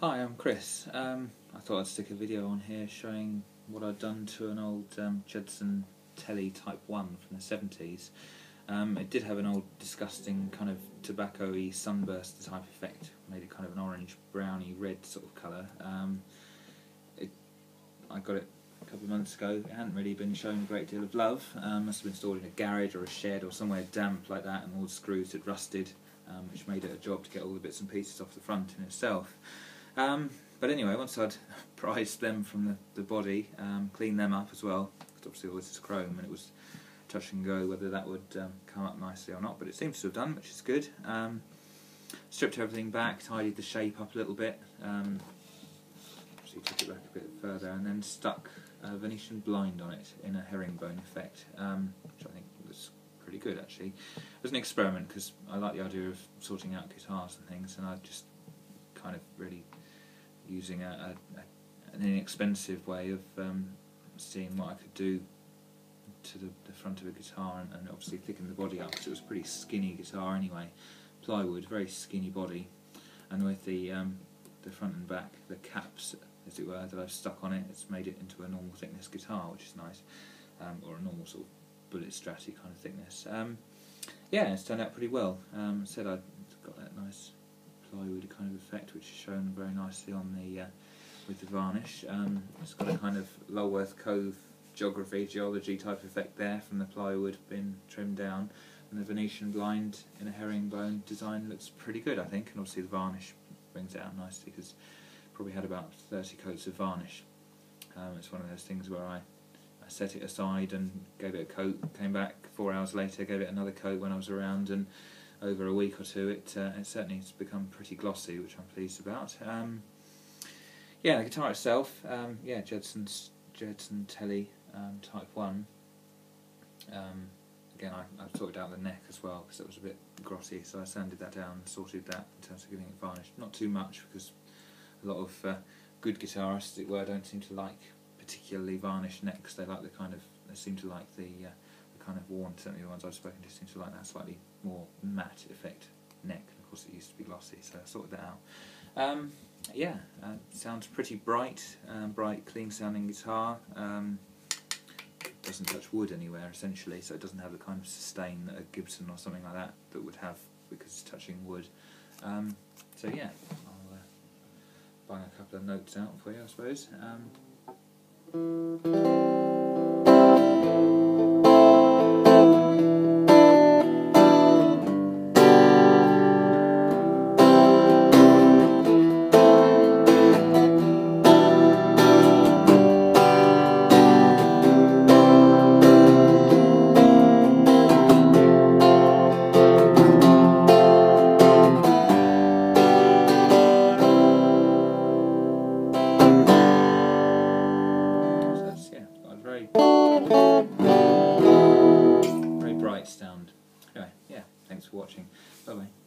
Hi, I'm Chris. I thought I'd stick a video on here showing what I'd done to an old Jedson telly Type 1 from the 70s. It did have an old disgusting kind of tobacco-y sunburst type effect, made it kind of an orange, browny, red sort of colour. I got it a couple of months ago. It hadn't really been shown a great deal of love. Must have been stored in a garage or a shed or somewhere damp like that, and all the screws had rusted, which made it a job to get all the bits and pieces off the front in itself. But anyway, once I'd prized them from the body, cleaned them up as well, because obviously all this is chrome, and it was touch and go whether that would come up nicely or not, but it seems to have done, which is good. Stripped everything back, tidied the shape up a little bit, actually took it back a bit further, and then stuck a Venetian blind on it in a herringbone effect, which I think was pretty good actually. It was an experiment because I like the idea of sorting out guitars and things, and I just kind of really using an inexpensive way of seeing what I could do to the front of a guitar, and obviously thicken the body up, because it was a pretty skinny guitar anyway. Plywood, very skinny body, and with the front and back, the caps as it were that I've stuck on it, it's made it into a normal thickness guitar, which is nice, or a normal sort of bullet stratty kind of thickness. Yeah, it's turned out pretty well. I said I'd got that nice plywood kind of effect, which is shown very nicely on the with the varnish. It's got a kind of Lulworth Cove geology type effect there from the plywood being trimmed down, and the Venetian blind in a herringbone design looks pretty good, I think, and obviously the varnish brings it out nicely, because probably had about 30 coats of varnish. It's one of those things where I set it aside and gave it a coat, came back 4 hours later, gave it another coat when I was around, and over a week or two it certainly has become pretty glossy, which I'm pleased about. Yeah, the guitar itself, yeah, Jedson Telly Type 1. Again, I sorted out the neck as well, because it was a bit grotty, so I sanded that down and sorted that in terms of giving it varnish. Not too much, because a lot of good guitarists, as it were, don't seem to like particularly varnished necks. They like they seem to like the kind of worn, certainly the ones I've spoken to seem to like that slightly more matte effect neck. Of course, it used to be glossy, so I sorted that out. Yeah, sounds pretty bright, clean sounding guitar. Doesn't touch wood anywhere essentially, so it doesn't have the kind of sustain that a Gibson or something like that would have, because it's touching wood. So yeah, I'll bang a couple of notes out for you, I suppose. Very bright sound. Anyway, yeah, thanks for watching. Bye bye.